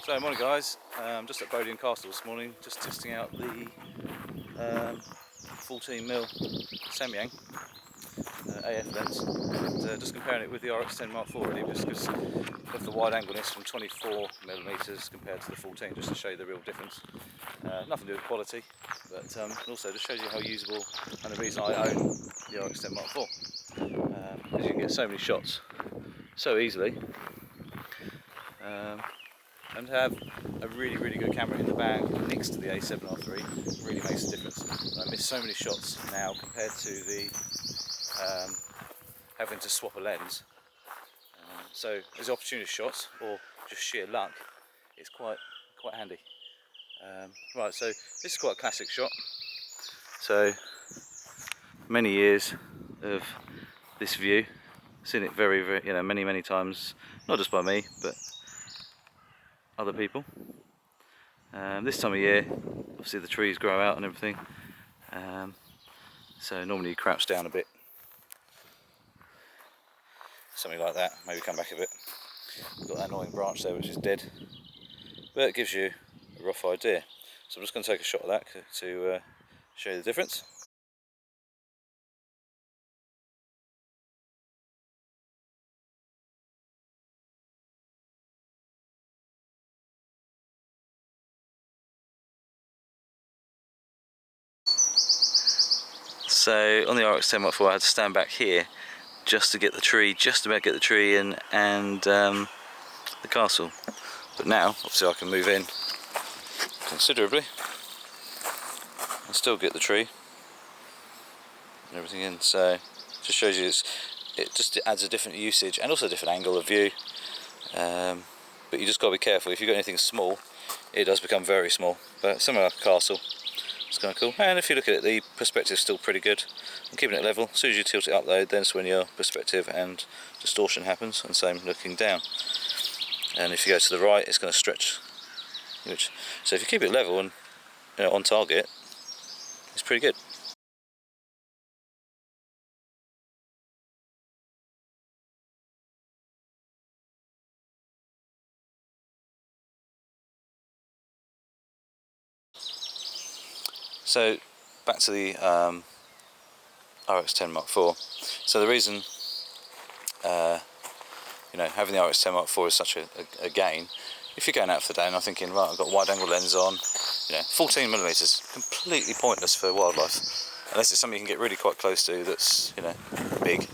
So morning guys, just at Bodiam Castle this morning, just testing out the 14mm Samyang AF lens, and just comparing it with the RX10 Mark IV really, just because of the wide angleness from 24mm compared to the 14, just to show you the real difference. Nothing to do with quality, but also just shows you how usable and the reason I own the RX10 Mark IV. As you can get so many shots so easily. And to have a really good camera in the bag next to the A7R3 really makes a difference. And I miss so many shots now compared to the having to swap a lens. So as opportunity shots or just sheer luck, it's quite handy. Right, so this is quite a classic shot. So many years of this view, seen it very many times, not just by me but other people. This time of year, obviously the trees grow out and everything, so normally you crouch down a bit, something like that, maybe come back a bit. We've got that annoying branch there which is dead, but it gives you a rough idea. So I'm just going to take a shot of that to show you the difference. So on the RX10 Mark IV I had to stand back here just to get the tree, just about get the tree in and the castle. But now obviously I can move in considerably and still get the tree and everything in. So just shows you it adds a different usage and also a different angle of view. But you just got to be careful. If you've got anything small, it does become very small. But something like a castle, it's kind of cool. And if you look at it, the perspective's still pretty good. I'm keeping it level. As soon as you tilt it up though, then it's when your perspective and distortion happens, and same looking down. And if you go to the right, it's going to stretch. So if you keep it level and on target, it's pretty good. So back to the RX10 Mark IV. So the reason having the RX10 Mark IV is such a gain. If you're going out for the day and I'm thinking, right, I've got a wide angle lens on, 14mm, completely pointless for wildlife, unless it's something you can get really quite close to that's big.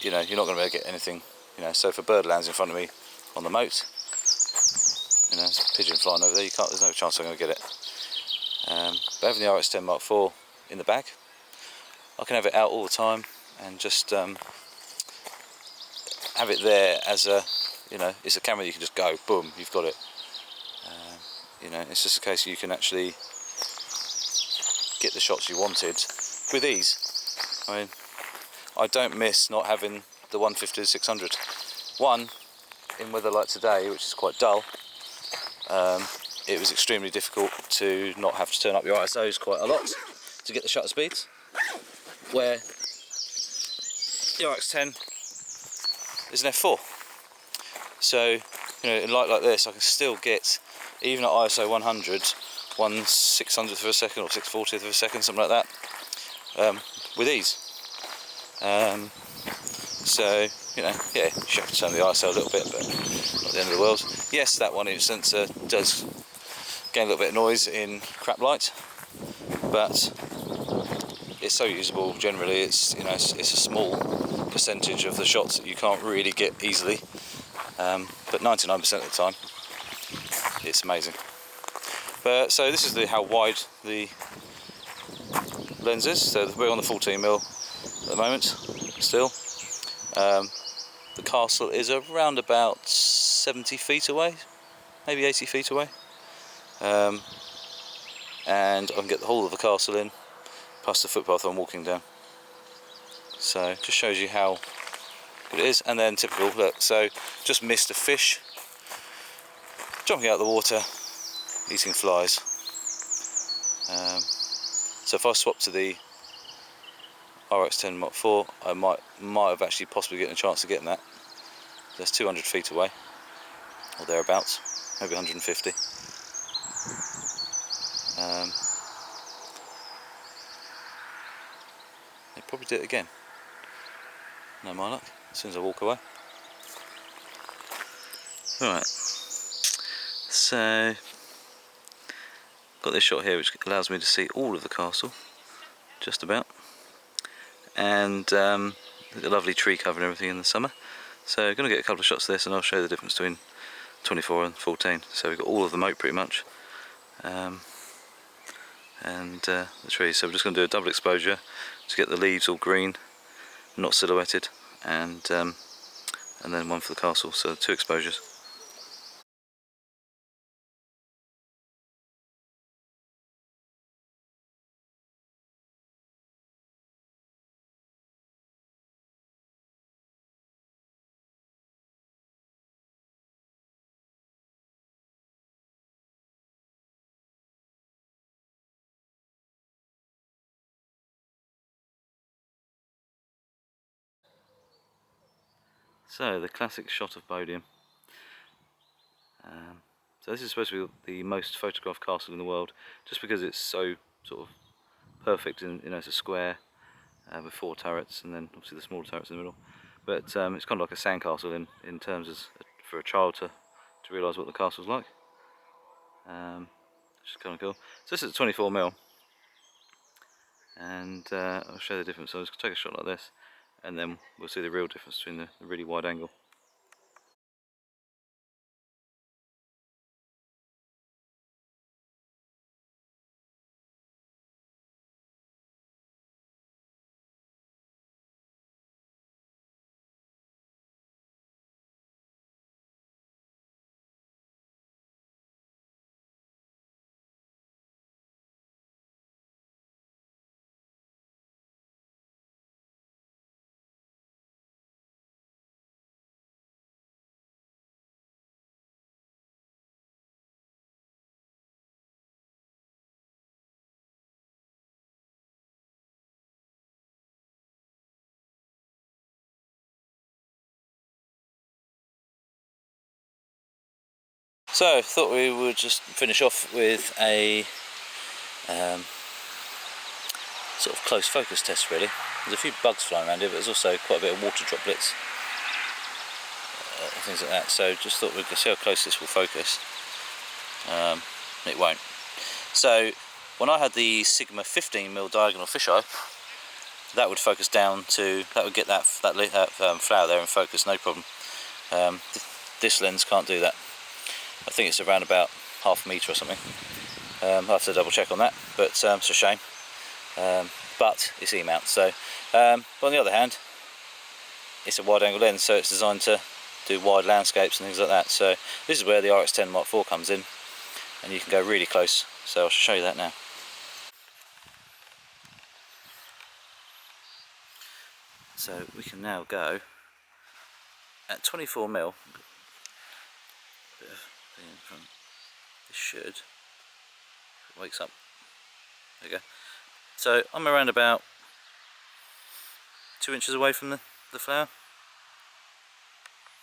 You're not going to be able to get anything. So if a bird lands in front of me on the moat, there's a pigeon flying over there, there's no chance I'm going to get it. But having the RX10 Mark IV in the bag, I can have it out all the time and just have it there as it's a camera you can just go, boom, you've got it. It's just a case you can actually get the shots you wanted with ease. I mean, I don't miss not having the 150-600. One, in weather like today, which is quite dull, it was extremely difficult to not have to turn up your ISOs quite a lot to get the shutter speeds, where the RX10 is an f4. So in light like this I can still get, even at ISO 100, 1/600th of a second or 6/40th of a second, something like that, with ease. So yeah, you have to turn the ISO a little bit, but not the end of the world. Yes, that 1" sensor does gain a little bit of noise in crap light, but it's so usable generally. It's it's a small percentage of the shots that you can't really get easily, but 99% of the time it's amazing. But so this is how wide the lens is. So we're on the 14mm at the moment still. The castle is around about 70 feet away, maybe 80 feet away, and I can get the whole of the castle in, plus the footpath I'm walking down. So just shows you how good it is. And then typical, look, so just missed a fish jumping out of the water, eating flies. So if I swap to the RX10 Mark IV, I might have actually possibly getting a chance of getting that. That's 200 feet away. or thereabouts, maybe 150. They'll probably do it again. No my luck, as soon as I walk away. Right, so got this shot here which allows me to see all of the castle, just about, and a lovely tree cover and everything in the summer. So I'm going to get a couple of shots of this and I'll show you the difference between 24 and 14. So we've got all of the moat pretty much, and the trees. So we're just going to do a double exposure to get the leaves all green, not silhouetted, and then one for the castle, so 2 exposures. So the classic shot of Bodiam. So this is supposed to be the most photographed castle in the world, just because it's so sort of perfect. In, you know, it's a square with 4 turrets, and then obviously the smaller turrets in the middle. But it's kind of like a sandcastle in terms of for a child to realise what the castle's like. Which is kind of cool. So this is 24mm, and I'll show the difference. So I'll just take a shot like this, and then we'll see the real difference between the really wide angle. So I thought we would just finish off with a sort of close focus test really. There's a few bugs flying around here, but there's also quite a bit of water droplets, things like that. So just thought we could see how close this will focus. It won't. So when I had the Sigma 15mm diagonal fisheye, that would focus down to, that would get that flower there in focus, no problem. This lens can't do that. I think it's around about half a metre or something. I'll have to double check on that, but it's a shame. But it's E-mount, so but on the other hand, it's a wide angle lens, so it's designed to do wide landscapes and things like that. So this is where the RX10 Mark IV comes in, and you can go really close. So I'll show you that now. So we can now go at 24mm. This should, if it wakes up, there you go. So I'm around about 2 inches away from the flower.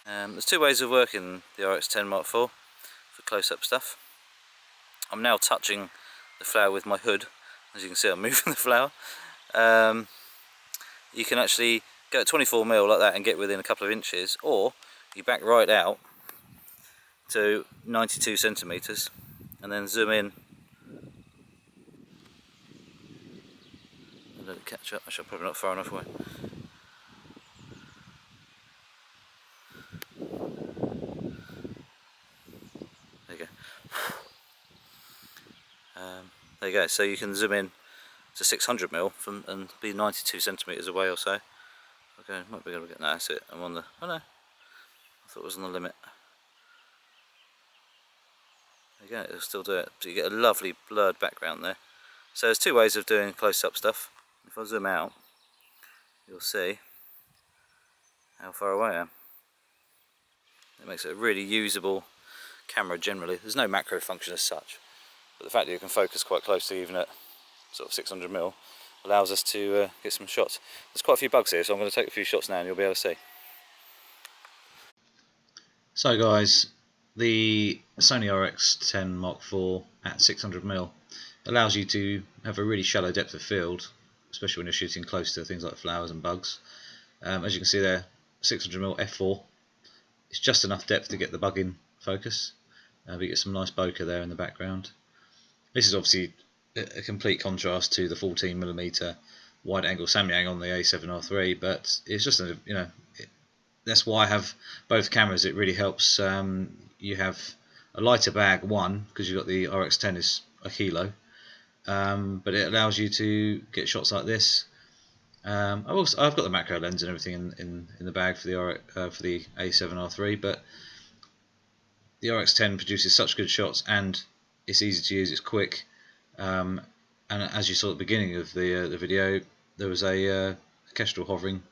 There's 2 ways of working the RX10 Mark IV for close-up stuff. I'm now touching the flower with my hood. As you can see, I'm moving the flower. You can actually go at 24mm like that and get within a couple of inches, or you back right out to 92 centimeters and then zoom in and let it catch up. Actually, I'm probably not far enough away. There you go. There you go. So you can zoom in to 600mm from and be 92 centimeters away or so. Okay, might be able to get. No, that's it. I'm on the. Oh no, I thought it was on the limit. There you go. It'll still do it. So you get a lovely blurred background there. So there's 2 ways of doing close-up stuff. If I zoom out, you'll see how far away I am. It makes it a really usable camera generally. There's no macro function as such, but the fact that you can focus quite closely even at sort of 600mm allows us to get some shots. There's quite a few bugs here, so I'm going to take a few shots now and you'll be able to see. So guys, the Sony RX10 Mark IV at 600mm allows you to have a really shallow depth of field, especially when you're shooting close to things like flowers and bugs. As you can see there, 600mm f4. It's just enough depth to get the bug in focus, but you get some nice bokeh there in the background. This is obviously a complete contrast to the 14mm wide-angle Samyang on the A7R3, but it's just that's why I have both cameras. It really helps. You have a lighter bag, one, because you've got the RX10 is a kilo, but it allows you to get shots like this. I've got the macro lens and everything in the bag for the A7R3, but the RX10 produces such good shots, and it's easy to use. It's quick, and as you saw at the beginning of the video, there was a kestrel hovering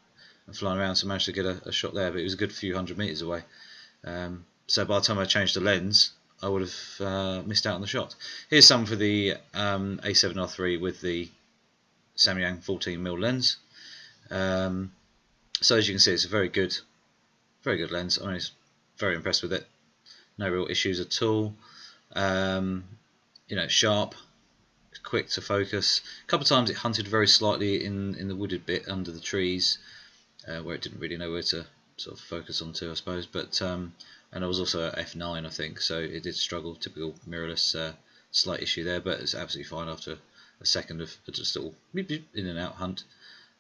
and flying around, so I managed to get a shot there, but it was a good few hundred meters away. So by the time I changed the lens, I would have missed out on the shot. Here's some for the A7R3 with the Samyang 14mm lens. So as you can see, it's a very good lens. I was very impressed with it. No real issues at all. Sharp, quick to focus. A couple of times it hunted very slightly in the wooded bit under the trees, where it didn't really know where to sort of focus onto, I suppose. But and I was also at f9, I think, so it did struggle. Typical mirrorless, slight issue there, but it's absolutely fine after a second of just a little beep, beep, in and out hunt.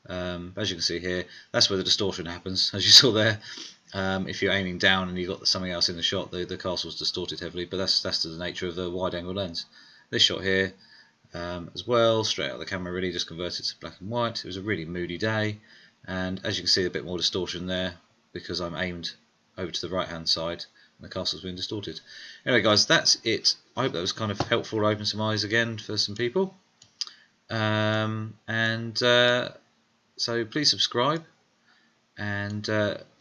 As you can see here, that's where the distortion happens, as you saw there. If you're aiming down and you've got something else in the shot, the castle's distorted heavily, but that's the nature of the wide-angle lens. This shot here, as well, straight out of the camera, really just converted to black and white. It was a really moody day, and as you can see, a bit more distortion there because I'm aimed over to the right-hand side and the castle's been distorted. Anyway, guys, that's it. I hope that was kind of helpful to open some eyes again for some people. So please subscribe, and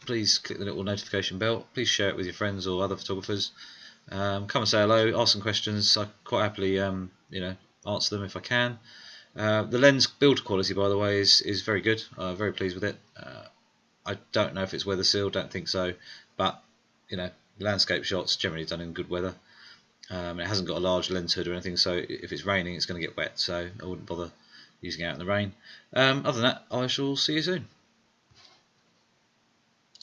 please click the little notification bell. Please share it with your friends or other photographers. Come and say hello, ask some questions. I quite happily answer them if I can. The lens build quality, by the way, is very good. I'm very pleased with it. I don't know if it's weather sealed, don't think so, but landscape shots generally done in good weather. It hasn't got a large lens hood or anything, so if it's raining it's going to get wet, so I wouldn't bother using it out in the rain. Other than that, I shall see you soon.